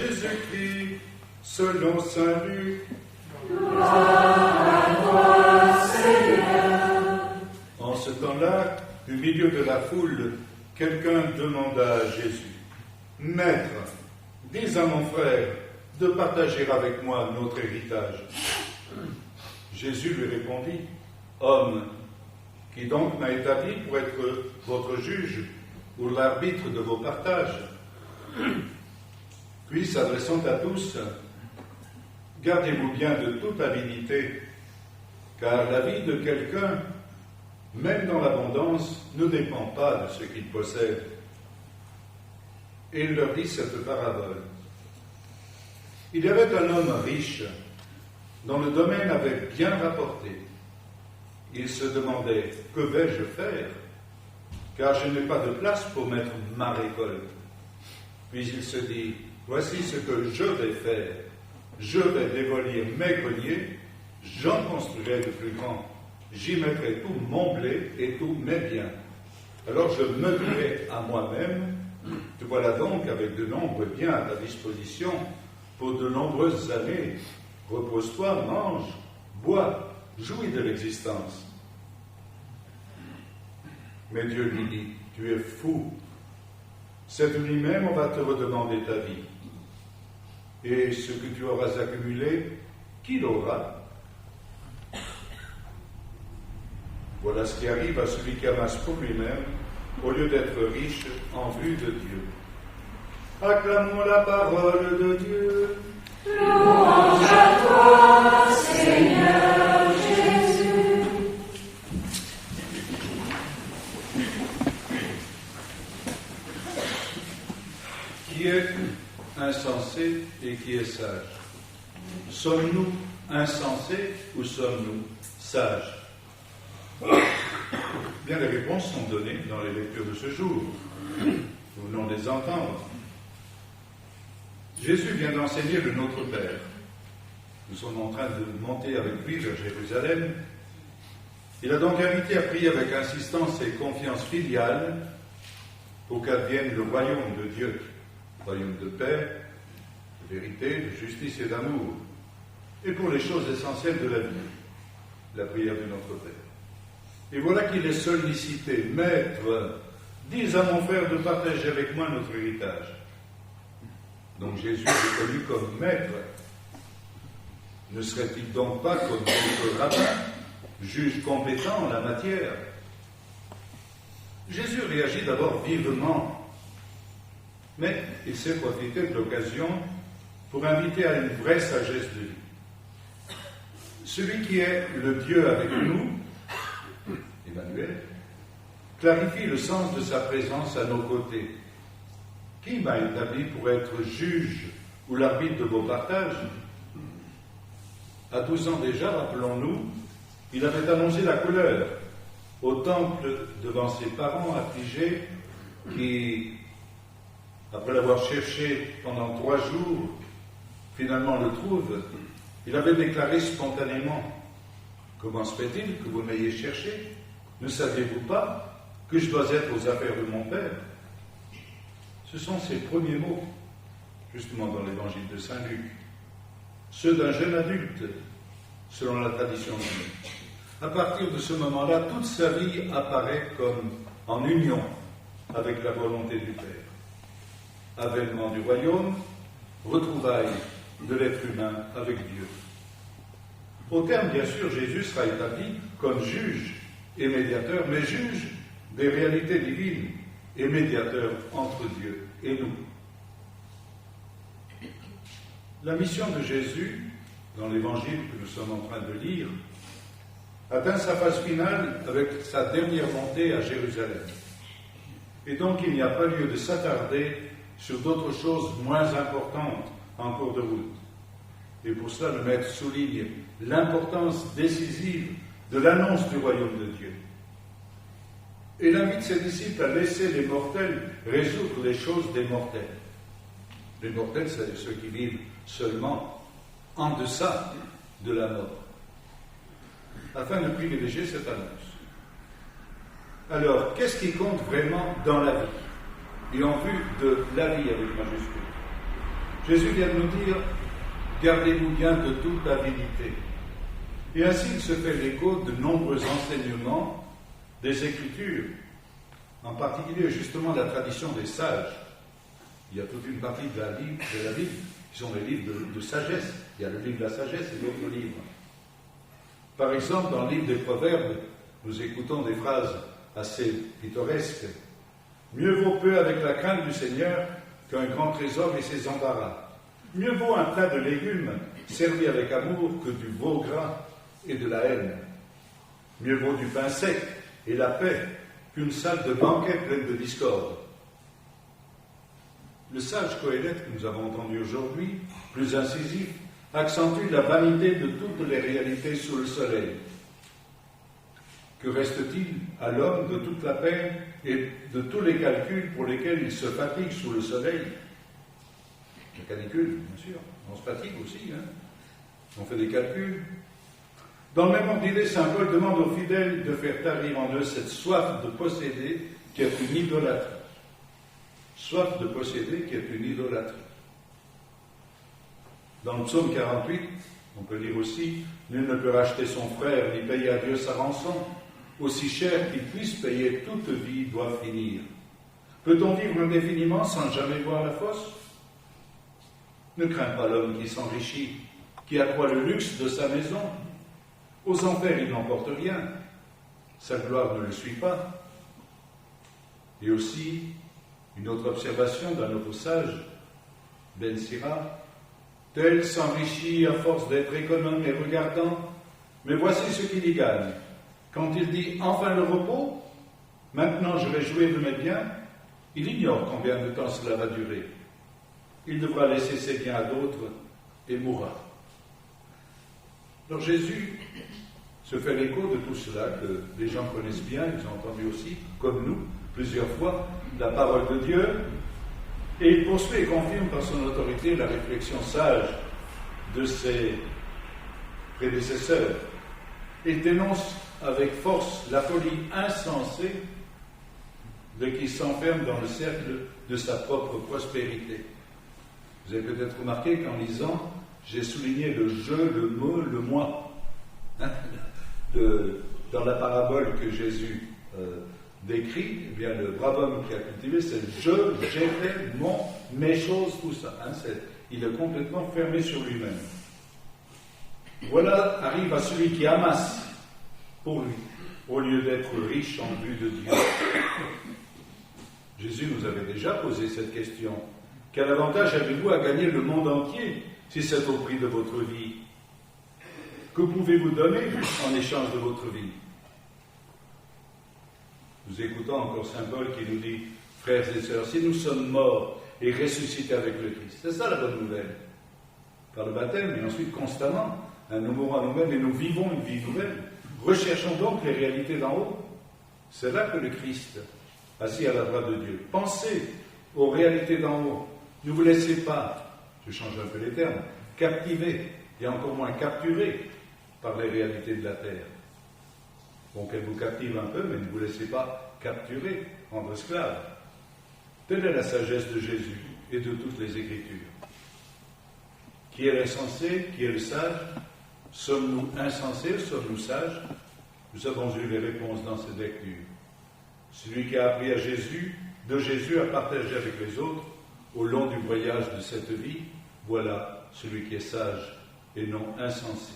Jésus-Christ, selon saint Luc. Gloire à toi, Seigneur. En ce temps-là, du milieu de la foule, quelqu'un demanda à Jésus, « Maître, dis à mon frère de partager avec moi notre héritage. » Jésus lui répondit, « Homme, qui donc m'a établi pour être votre juge ou l'arbitre de vos partages ?» Puis, s'adressant à tous, « Gardez-vous bien de toute avidité, car la vie de quelqu'un, même dans l'abondance, ne dépend pas de ce qu'il possède. » Et il leur dit cette parabole. Il y avait un homme riche, dont le domaine avait bien rapporté. Il se demandait, que vais-je faire? Car je n'ai pas de place pour mettre ma récolte. Puis il se dit, voici ce que je vais faire. Je vais démolir mes greniers, j'en construirai de plus grands. J'y mettrai tout mon blé et tous mes biens. Alors je me dirai à moi-même, te voilà donc avec de nombreux biens à ta disposition pour de nombreuses années. Repose-toi, mange, bois, jouis de l'existence. Mais Dieu lui dit, tu es fou. Cette nuit même, on va te redemander ta vie. Et ce que tu auras accumulé, qui l'aura? Voilà ce qui arrive à celui qui amasse pour lui-même, au lieu d'être riche en vue de Dieu. Acclamons la parole de Dieu. Louange à toi, Seigneur Jésus. Qui est insensé et qui est sage? Sommes-nous insensés ou sommes-nous sages? Bien, les réponses sont données dans les lectures de ce jour. Nous venons de les entendre. Jésus vient d'enseigner le Notre Père. Nous sommes en train de monter avec lui vers Jérusalem. Il a donc invité à prier avec insistance et confiance filiale pour qu'advienne le royaume de Dieu, royaume de paix, de vérité, de justice et d'amour, et pour les choses essentielles de la vie, la prière de Notre Père. Et voilà qu'il est sollicité, « Maître, dis à mon frère de partager avec moi notre héritage. » Donc Jésus est connu comme maître. Ne serait-il donc pas comme notre rabbin, juge compétent en la matière? Jésus réagit d'abord vivement, mais il sait profiter de l'occasion pour inviter à une vraie sagesse de vie. Celui qui est le Dieu avec nous, Emmanuel, clarifie le sens de sa présence à nos côtés. Qui m'a établi pour être juge ou l'arbitre de vos partages? À 12 ans déjà, rappelons-nous, il avait annoncé la couleur au temple devant ses parents affligés qui, après l'avoir cherché pendant 3 jours, finalement le trouvent. Il avait déclaré spontanément, « Comment se fait-il que vous m'ayez cherché? Ne saviez-vous pas que je dois être aux affaires de mon Père ?» Ce sont ses premiers mots, justement dans l'évangile de Saint Luc, ceux d'un jeune adulte, selon la tradition biblique. À partir de ce moment-là, toute sa vie apparaît comme en union avec la volonté du Père. Avènement du royaume, retrouvailles de l'être humain avec Dieu. Au terme, bien sûr, Jésus sera établi comme juge et médiateur, mais juge des réalités divines et médiateur entre Dieu et nous. La mission de Jésus, dans l'évangile que nous sommes en train de lire, atteint sa phase finale avec sa dernière montée à Jérusalem. Et donc il n'y a pas lieu de s'attarder sur d'autres choses moins importantes en cours de route. Et pour cela, le Maître souligne l'importance décisive de l'annonce du royaume de Dieu. Et il invite ses disciples à laisser les mortels résoudre les choses des mortels. Les mortels, c'est ceux qui vivent seulement en deçà de la mort, afin de privilégier cette annonce. Alors, qu'est-ce qui compte vraiment dans la vie? Et en vue de la vie avec majuscule. Jésus vient de nous dire, gardez-vous bien de toute avidité. Et ainsi il se fait l'écho de nombreux enseignements des Écritures, en particulier justement la tradition des sages. Il y a toute une partie de la Bible qui sont les livres de sagesse. Il y a le livre de la sagesse et d'autres livres. Par exemple, dans le livre des Proverbes, nous écoutons des phrases assez pittoresques. Mieux vaut peu avec la crainte du Seigneur qu'un grand trésor et ses embarras. Mieux vaut un plat de légumes servi avec amour que du veau gras et de la haine. Mieux vaut du pain sec et la paix qu'une salle de banquet pleine de discorde. Le sage Qoéleth que nous avons entendu aujourd'hui, plus incisif, accentue la vanité de toutes les réalités sous le soleil. Que reste-t-il à l'homme de toute la peine et de tous les calculs pour lesquels il se fatigue sous le soleil? La canicule, bien sûr, on se fatigue aussi, on fait des calculs. Dans le même ordre d'idée, saint Paul demande aux fidèles de faire tarir en eux cette soif de posséder qui est une idolâtrie. Soif de posséder qui est une idolâtrie. Dans le psaume 48, on peut lire aussi « Nul ne peut racheter son frère, ni payer à Dieu sa rançon. Aussi cher qu'il puisse payer, toute vie doit finir. Peut-on vivre indéfiniment sans jamais voir la fosse? Ne crains pas l'homme qui s'enrichit, qui accroît le luxe de sa maison. Aux enfers, il n'emporte rien. Sa gloire ne le suit pas. » Et aussi, une autre observation d'un autre sage, Ben Sira, « Tel s'enrichit à force d'être économe et regardant, mais voici ce qu'il y gagne. Quand il dit « Enfin le repos, maintenant je vais jouir de mes biens », il ignore combien de temps cela va durer. Il devra laisser ses biens à d'autres et mourra. Alors Jésus se fait l'écho de tout cela que les gens connaissent bien, ils ont entendu aussi, comme nous, plusieurs fois, la parole de Dieu, et il poursuit et confirme par son autorité la réflexion sage de ses prédécesseurs. Il dénonce avec force la folie insensée de qui s'enferme dans le cercle de sa propre prospérité. Vous avez peut-être remarqué qu'en lisant, j'ai souligné le je, le me, le moi. Dans la parabole que Jésus décrit, eh bien, le brave homme qui a cultivé, c'est je, j'ai fait, mes choses, tout ça. Il est complètement fermé sur lui-même. Voilà arrive à celui qui amasse pour lui, au lieu d'être riche en vue de Dieu. Jésus nous avait déjà posé cette question. Quel avantage avez-vous à gagner le monde entier si c'est au prix de votre vie? Que pouvez-vous donner en échange de votre vie? Nous écoutons encore saint Paul qui nous dit, frères et sœurs, si nous sommes morts et ressuscités avec le Christ, c'est ça la bonne nouvelle. Par le baptême, et ensuite constamment, nous mourons à nous-mêmes et nous vivons une vie nouvelle. Recherchons donc les réalités d'en haut. C'est là que le Christ, assis à la droite de Dieu, pensez aux réalités d'en haut. Ne vous laissez pas, je change un peu les termes, captiver, et encore moins capturer par les réalités de la terre. Bon, qu'elle vous captive un peu, mais ne vous laissez pas capturer, rendre esclave. Telle est la sagesse de Jésus et de toutes les Écritures. Qui est l'insensé? Qui est le sage? Sommes-nous insensés? Sommes-nous sages? Nous avons eu les réponses dans cette lecture. Celui qui a appris de Jésus à partager avec les autres au long du voyage de cette vie, voilà celui qui est sage et non insensé.